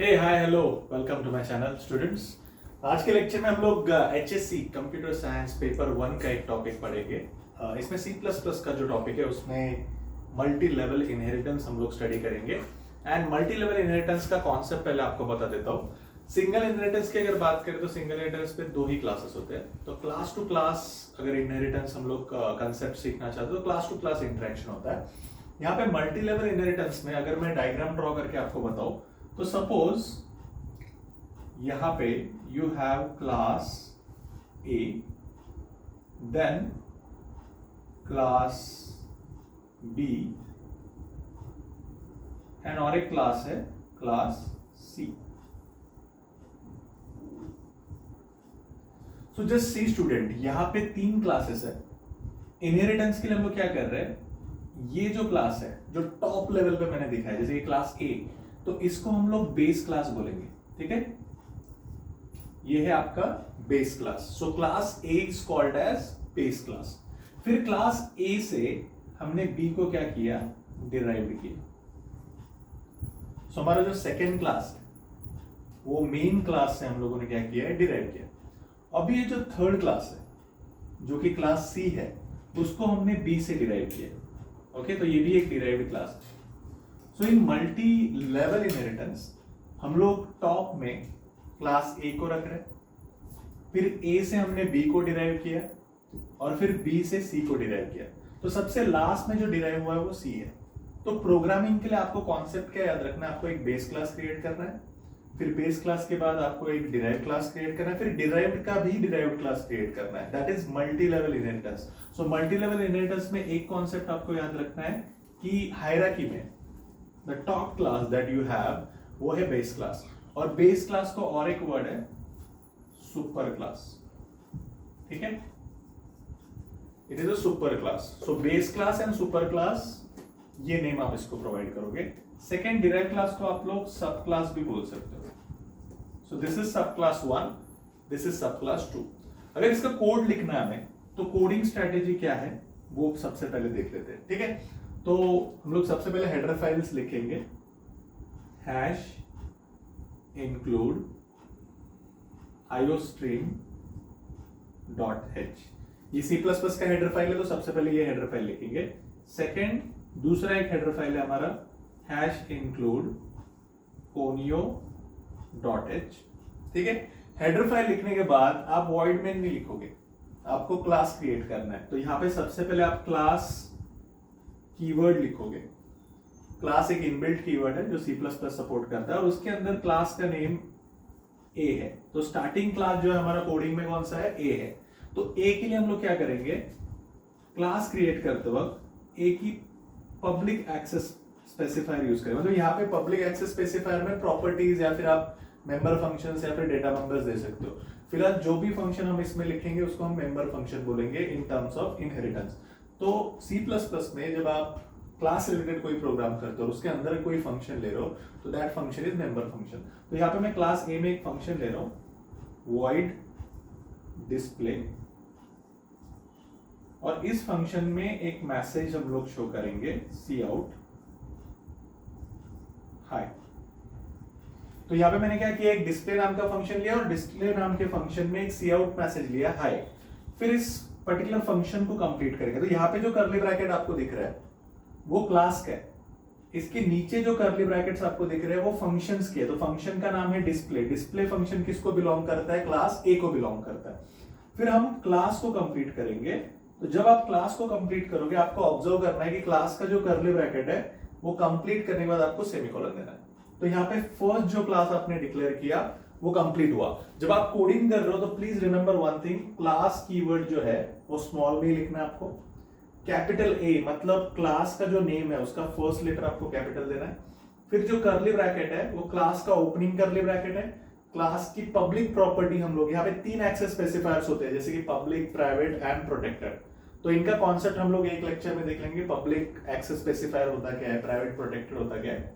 Hey hi hello welcome to my channel students. आज के lecture में हम लोग एचएससी कंप्यूटर साइंस पेपर 1 का एक टॉपिक पढ़ेंगे। इसमें सी प्लस प्लस का जो टॉपिक है उसमें मल्टी लेवल इनहेरिटेंस हम लोग स्टडी करेंगे। एंड मल्टी लेवल इनहेरिटेंस का कॉन्सेप्ट पहले आपको बता देता हूँ। सिंगल इनहेरिटेंस की अगर बात करें तो सिंगल इनहेरिटेंस पे दो ही क्लासेस होते हैं। तो क्लास टू क्लास अगर इनहेरिटेंस हम लोग कंसेप्ट सीखना चाहते हैं तो क्लास टू क्लास इंटरेक्शन होता है। यहाँ पे मल्टी लेवल इनहेरिटेंस में अगर मैं डायग्राम ड्रॉ करके आपको बताऊं तो सपोज यहां पे you have class A, then class B and और एक क्लास है class C. So just see student, यहां पे तीन क्लासेस है। इनहेरिटेंस के लिए हम लोग क्या कर रहे हैं, ये जो क्लास है जो टॉप लेवल पे मैंने दिखाया जैसे ये क्लास ए, तो इसको हम लोग बेस क्लास बोलेंगे। ठीक है, ये है आपका base class. So class A is called as base class. फिर क्लास ए से हमने बी को क्या किया, डिराइव किया। सो हमारा जो सेकेंड क्लास है वो मेन क्लास से हम लोगों ने क्या किया है, डिराइव किया। अभी ये जो थर्ड क्लास है जो कि क्लास सी है उसको हमने बी से डिराइव किया। ओके, तो ये भी एक डिराइव्ड क्लास है। सो इन मल्टी लेवल इनहेरिटेंस हम लोग टॉप में क्लास ए को रख रहे हैं, फिर ए से हमने बी को डिराइव किया और फिर बी से सी को डिराइव किया। तो सबसे लास्ट में जो डिराइव हुआ है वो सी है। तो प्रोग्रामिंग के लिए आपको कॉन्सेप्ट क्या याद रखना है, आपको एक बेस क्लास क्रिएट करना है, फिर बेस क्लास के बाद आपको एक डिराइव क्लास क्रिएट करना है, फिर डिराइव्ड का भी डिराइव्ड क्लास क्रिएट करना है। That is multi level inheritance. So multi level inheritance में एक कॉन्सेप्ट आपको याद रखना है कि हायरार्की में the top class that you have वो है बेस क्लास, और बेस क्लास को और एक वर्ड है सुपर क्लास। ठीक है, it is a super class. So base class and super class, ये नेम आप इसको प्रोवाइड करोगे। सेकेंड डिराइव क्लास को आप लोग सब क्लास भी बोल सकते हो। सो दिस इज सब क्लास 1, दिस इज सब क्लास 2। अगर इसका कोड लिखना है हमें तो कोडिंग स्ट्रेटेजी क्या है वो सबसे पहले देख लेते हैं। ठीक है, तो हम लोग सबसे पहले हेडर फाइल्स लिखेंगे, हैश इंक्लूड iostream.h। ये C++ का हेडर फाइल है तो सबसे पहले ये हेडर फाइल लिखेंगे। सेकेंड, दूसरा एक हेडर फाइल है हमारा हैश इंक्लूड conio.h। ठीक है, हेडर फाइल लिखने के बाद आप वॉइड मेन नहीं लिखोगे, आपको क्लास क्रिएट करना है। तो यहां पे सबसे पहले आप क्लास कीवर्ड लिखोगे। क्लास एक इनबिल्ट कीवर्ड है जो C++ सपोर्ट करता है और उसके अंदर क्लास का नेम ए है। तो स्टार्टिंग क्लास जो है हमारा कोडिंग में कौन सा है, ए है। तो ए के लिए हम लोग क्या करेंगे, क्लास क्रिएट करते वक्त ए की पब्लिक एक्सेस स्पेसिफायर यूज करें। मतलब यहाँ पे पब्लिक एक्सेस स्पेसिफायर में प्रॉपर्टीज या फिर आप मेंबर फंक्शंस या फिर डेटा मेंबर्स दे सकते हो। फिलहाल जो भी फंक्शन हम इसमें लिखेंगे उसको हम मेंबर फंक्शन बोलेंगे इन टर्म्स ऑफ इनहेरिटेंस। तो C++ में जब आप क्लास रिलेटेड कोई प्रोग्राम करते हो और उसके अंदर कोई फंक्शन ले रहे हो तो that function is member function. तो यहाँ पे मैं क्लास ए में एक फंक्शन ले रहा हूं, void display, और इस फंक्शन में एक मैसेज हम लोग शो करेंगे cout हाय। तो यहाँ पे मैंने क्या किया, एक डिस्प्ले नाम का फंक्शन लिया और डिस्प्ले नाम के फंक्शन में एक cout मैसेज लिया हाय। फिर इस पर्टिकुलर फंक्शन को कंप्लीट करेंगे। तो यहाँ पे जो कर्ली ब्रैकेट आपको दिख रहा है वो क्लास का है, इसके नीचे जो कर्ली ब्रैकेट्स आपको दिख रहे हैं वो फंक्शंस के है। तो फंक्शन का नाम है डिस्प्ले। डिस्प्ले फंक्शन किसको बिलोंग करता है, क्लास ए को बिलोंग करता है। फिर हम क्लास को कंप्लीट करेंगे। तो जब आप क्लास को कंप्लीट करोगे आपको ऑब्जर्व करना है कि क्लास का जो कर्ली ब्रैकेट है वो कंप्लीट करने के बाद आपको सेमीकोलन देना है। तो यहाँ पे फर्स्ट जो क्लास आपने डिक्लेयर किया वो कंप्लीट हुआ। जब आप कोडिंग कर रहे हो तो please remember one thing, class keyword जो है वो स्मॉल में लिखना है आपको। कैपिटल ए मतलब क्लास का जो नेम है उसका फर्स्ट लेटर आपको कैपिटल देना है। फिर जो कर्ली ब्रैकेट है वो क्लास का ओपनिंग कर्ली ब्रैकेट है। क्लास की पब्लिक प्रॉपर्टी हम लोग यहाँ पे तीन एक्सेस स्पेसिफायर्स होते हैं जैसे कि पब्लिक, प्राइवेट एंड प्रोटेक्टेड। तो इनका कॉन्सेप्ट हम लोग एक लेक्चर में देख लेंगे, पब्लिक एक्सेस स्पेसिफायर होता क्या है, प्राइवेट प्रोटेक्टेड होता क्या है।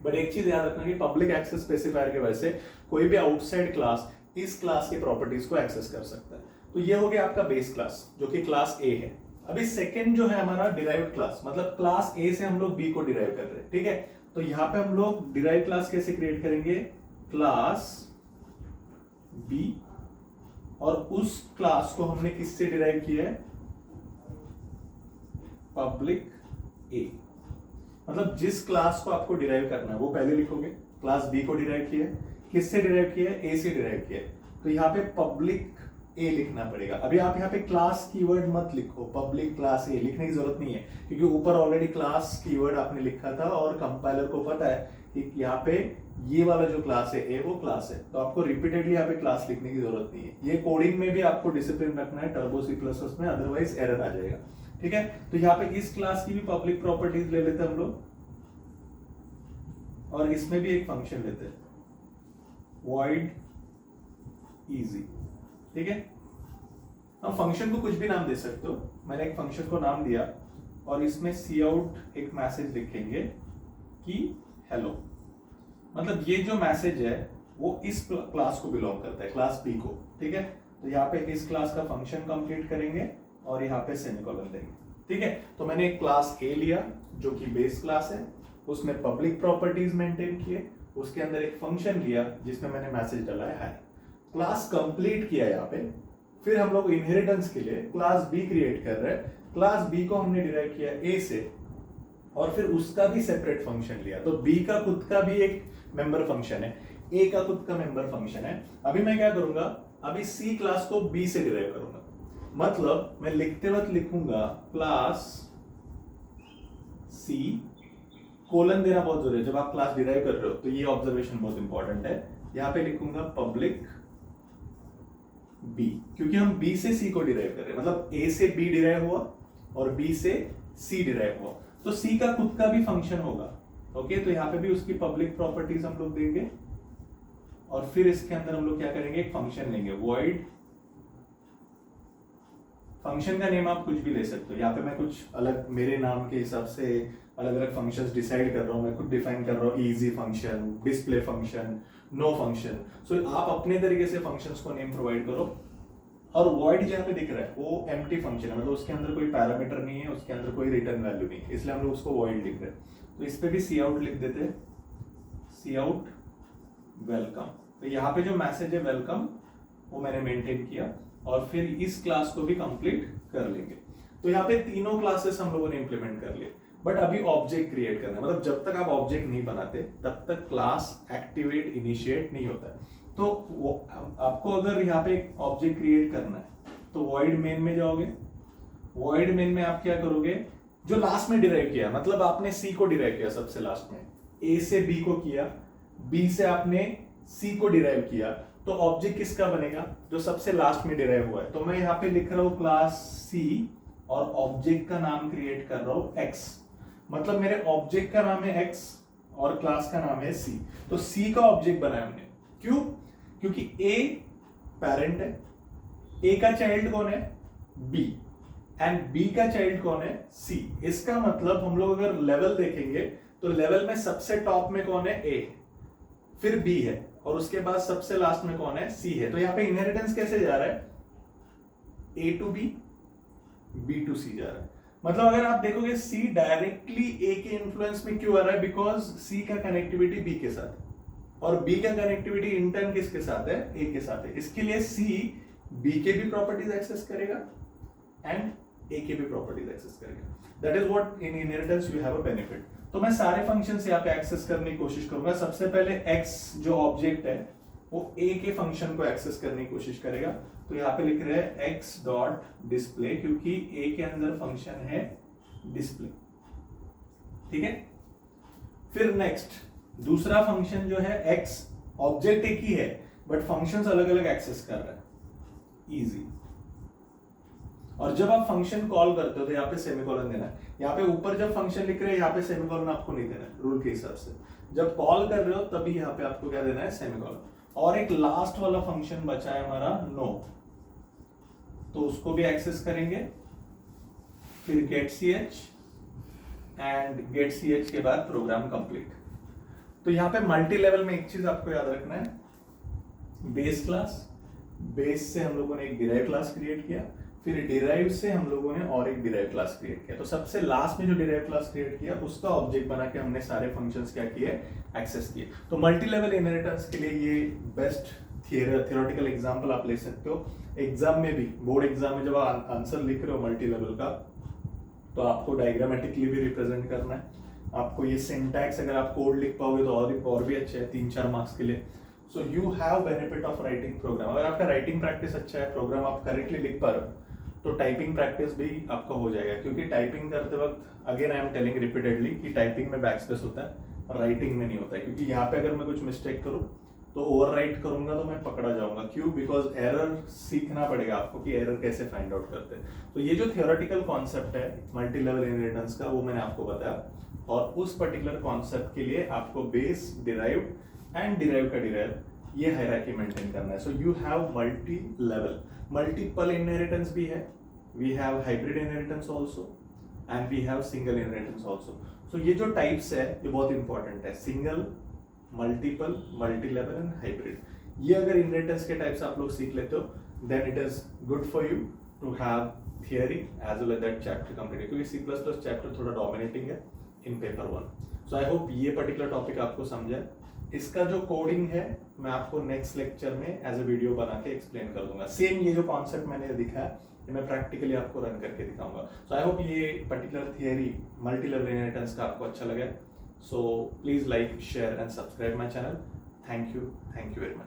बट एक चीज याद रखना कि पब्लिक एक्सेस स्पेसिफायर की वजह से कोई भी आउटसाइड क्लास इस क्लास की प्रॉपर्टीज को एक्सेस कर सकता है। तो ये हो गया आपका बेस क्लास जो कि क्लास ए है। अभी सेकंड जो है हमारा डिराइव्ड क्लास, मतलब क्लास ए से हम लोग बी को डिराइव कर रहे हैं। ठीक है, तो यहाँ पे हम लोग डिराइव क्लास कैसे क्रिएट करेंगे, क्लास बी, और उस क्लास को हमने किससे डिराइव किया है, पब्लिक ए। मतलब जिस क्लास को आपको डिराइव करना है वो पहले लिखोगे, क्लास बी को डिराइव किया है, किससे डिराइव किया है, ए से डिराइव किया है, तो यहाँ पे पब्लिक ए लिखना पड़ेगा। अभी आप यहाँ पे क्लास कीवर्ड मत लिखो, पब्लिक क्लास ए लिखने की जरूरत नहीं है, क्योंकि ऊपर ऑलरेडी क्लास कीवर्ड आपने लिखा था और कंपाइलर को पता है कि यहाँ पे ये वाला जो क्लास है ए वो क्लास है, तो आपको रिपीटेडली यहाँ पे क्लास लिखने की जरूरत नहीं है। ये कोडिंग में भी आपको डिसिप्लिन रखना है टर्बो सी प्लस में, अदरवाइज एरर आ जाएगा। ठीक है, तो यहाँ पे इस क्लास की भी पब्लिक प्रॉपर्टीज ले लेते हैं हम लोग, और इसमें भी एक फंक्शन लेते हैं void easy। ठीक है, हम फंक्शन को कुछ भी नाम दे सकते हो, मैंने एक फंक्शन को नाम दिया और इसमें सी आउट एक मैसेज लिखेंगे कि हेलो। मतलब ये जो मैसेज है वो इस क्लास को बिलोंग करता है, क्लास बी को। ठीक है, तो यहाँ पे इस क्लास का फंक्शन कंप्लीट करेंगे और यहाँ पे सेमीकोलन देंगे। ठीक है, तो मैंने एक क्लास ए लिया जो कि बेस क्लास है, उसमें पब्लिक प्रॉपर्टीज मेंटेन किए, उसके अंदर एक फंक्शन लिया जिसमें मैंने मैसेज डाला है हाय, क्लास कंप्लीट किया यहाँ पे। फिर हम लोग इनहेरिटेंस के लिए क्लास बी क्रिएट कर रहे हैं, क्लास बी को हमने डिराइव किया ए से, और फिर उसका भी सेपरेट फंक्शन लिया। तो बी का खुद का भी एक मेंबर फंक्शन है, ए का खुद का मेंबर फंक्शन है। अभी मैं क्या करूंगा, अभी सी क्लास को बी से डिराइव करूंगा, मतलब मैं लिखते वक्त लिखूंगा क्लास सी, कोलन देना बहुत जरूरी है जब आप क्लास डिराइव कर रहे हो, तो ये ऑब्जर्वेशन बहुत इंपॉर्टेंट है। यहां पे लिखूंगा पब्लिक बी, क्योंकि हम बी से सी को डिराइव कर रहे हैं, मतलब ए से बी डिराइव हुआ और बी से सी डिराइव हुआ, तो सी का खुद का भी फंक्शन होगा। ओके, तो यहाँ पे भी उसकी पब्लिक प्रॉपर्टीज हम लोग देंगे, और फिर इसके अंदर हम लोग क्या करेंगे, एक फंक्शन लेंगे void। फंक्शन का नेम आप कुछ भी ले सकते हो, यहाँ पे मैं कुछ अलग मेरे नाम के हिसाब से अलग अलग फंक्शंस डिसाइड कर रहा हूँ, मैं खुद डिफाइन कर रहा हूँ, easy function, display function, no function. So आप अपने तरीके से फंक्शंस को नेम प्रोवाइड करो। और void जहाँ पे दिख रहा है वो एम्प्टी फंक्शन है, मतलब उसके अंदर कोई पैरामीटर नहीं है, उसके अंदर कोई रिटर्न वैल्यू नहीं है, इसलिए हम लोग उसको void लिख रहे हैं। तो इस पे भी सी आउट लिख देते हैं, सी आउट वेलकम। तो यहाँ पे जो मैसेज है वेलकम वो मैंने मेंटेन किया, और फिर इस क्लास को भी कंप्लीट कर लेंगे। तो यहाँ पे तीनों क्लासेस हम लोगों ने इंप्लीमेंट कर लिए, बट अभी ऑब्जेक्ट क्रिएट करना है, मतलब जब तक आप ऑब्जेक्ट नहीं बनाते तब तक क्लास एक्टिवेट इनिशिएट नहीं होता है। तो आपको अगर यहाँ पे एक ऑब्जेक्ट क्रिएट करना है तो void मेन में जाओगे, void मेन में आप क्या करोगे, जो लास्ट में डिराइव किया, मतलब आपने सी को डिराइव किया सबसे लास्ट में, ए से बी को किया, बी से आपने सी को डिराइव किया, तो ऑब्जेक्ट किसका बनेगा, जो सबसे लास्ट में डिराइव हुआ है। तो मैं यहाँ पे लिख रहा हूँ क्लास सी, और ऑब्जेक्ट का नाम क्रिएट कर रहा हूँ एक्स, मतलब मेरे ऑब्जेक्ट का नाम है एक्स और क्लास का नाम है सी। तो सी का ऑब्जेक्ट बनाया हमने, क्यों, क्योंकि ए पेरेंट है, ए का चाइल्ड कौन है, बी, एंड बी का चाइल्ड कौन है, सी। इसका मतलब हम लोग अगर लेवल देखेंगे तो लेवल में सबसे टॉप में कौन है, ए, फिर बी है, और उसके बाद सबसे लास्ट में कौन है, सी है। तो यहाँ पे इनहेरिटेंस कैसे जा रहा है, ए टू बी, बी टू सी जा रहा है। मतलब अगर आप देखोगे सी डायरेक्टली ए के इन्फ्लुएंस में क्यों आ रहा है, बिकॉज सी का कनेक्टिविटी बी के साथ, और बी का कनेक्टिविटी इंटर्न किसके साथ है, ए के साथ है। इसके लिए सी बी के भी प्रॉपर्टीज एक्सेस करेगा एंड ए के भी प्रॉपर्टीज एक्सेस करेगा। That is what in inheritance you have a benefit. तो मैं सारे फंक्शंस यहाँ पे एक्सेस करने की कोशिश करूंगा। सबसे पहले x जो ऑब्जेक्ट है वो a के फंक्शन को एक्सेस करने की कोशिश करेगा। तो यहाँ पे लिख रहे हैं x डॉट डिस्प्ले, क्योंकि a के अंदर फंक्शन है डिस्प्ले। ठीक है, फिर नेक्स्ट दूसरा फंक्शन जो है x, ऑब्जेक्ट एक ही है बट फंक्शंस अलग अलग एक्सेस कर रहा है, इजी। और जब आप फंक्शन कॉल करते हो तो यहाँ पे सेमीकोलन देना है। यहाँ पे ऊपर जब फंक्शन लिख रहे हैं यहाँ पे सेमीकोलन आपको नहीं देना है रूल के हिसाब से। जब कॉल कर रहे हो तभी यहाँ पे आपको क्या देना है, सेमीकोलन। और एक लास्ट वाला फंक्शन बचा है हमारा नो, तो उसको भी एक्सेस करेंगे। फिर get C H, and get C H के बाद प्रोग्राम कंप्लीट। तो यहाँ पे मल्टी लेवल में एक चीज आपको याद रखना है, बेस क्लास, बेस से हम लोगों ने एक डिराइव क्लास क्रिएट किया, फिर डिराइव से हम लोगों ने और एक डिराइव क्लास क्रिएट किया। तो सबसे लास्ट में जो डिराइव क्लास क्रिएट किया उसका ऑब्जेक्ट बना के हमने सारे फंक्शंस क्या किए, एक्सेस किए। तो मल्टी लेवल इनहेरिटेंस के लिए ये बेस्ट थियोरेटिकल एग्जांपल आप ले सकते हो। एग्जाम में भी, बोर्ड एग्जाम में जब आप आंसर लिख रहे हो मल्टी लेवल का, तो आपको डायग्रामेटिकली भी रिप्रेजेंट करना है। आपको ये सिंटैक्स, अगर आप कोड लिख पाओगे तो और भी अच्छे है 3-4 मार्क्स के लिए। So you have benefit of writing program. अगर आपका राइटिंग प्रैक्टिस अच्छा है, प्रोग्राम आप करेक्टली लिख पा रहे हो, तो टाइपिंग प्रैक्टिस भी आपका हो जाएगा। क्योंकि टाइपिंग करते वक्त again I am telling repeatedly कि टाइपिंग में बैकस्पेस होता है, राइटिंग में नहीं होता है। क्योंकि यहाँ पे अगर मैं कुछ मिस्टेक करूँ तो ओवरराइट करूंगा तो मैं पकड़ा जाऊंगा। क्यों? बिकॉज एरर सीखना पड़ेगा आपको कि एरर कैसे फाइंड आउट करते हैं। तो ये जो थियोरेटिकल कॉन्सेप्ट है मल्टी लेवल इनहेरिटेंस का, वो मैंने आपको बताया। और उस पर्टिकुलर कॉन्सेप्ट के लिए आपको बेस, डिराइव एंड डिराइव का डिराइव, ये हायरार्की मेंटेन करना है। So you have multi level, multiple inheritance भी है, we have hybrid inheritance also, and we have single inheritance also. So ये जो टाइप्स है ये बहुत इंपॉर्टेंट है, single, multiple, multi level and hybrid. ये अगर इनहेरिटेंस के टाइप्स आप लोग सीख लेते हो, then it is good for you to have theory as well as that chapter complete. क्योंकि C++ चैप्टर थोड़ा डोमिनेटिंग है in paper 1। So I hope ये पर्टिकुलर टॉपिक आपको समझा। इसका जो कोडिंग है मैं आपको नेक्स्ट लेक्चर में एज ए वीडियो बना के एक्सप्लेन कर दूंगा। सेम ये जो कॉन्सेप्ट मैंने दिखाया ये मैं प्रैक्टिकली आपको रन करके दिखाऊंगा। सो आई होप ये particular theory multi level inheritance का आपको अच्छा लगा। So please like, share and subscribe my channel. Thank you very much.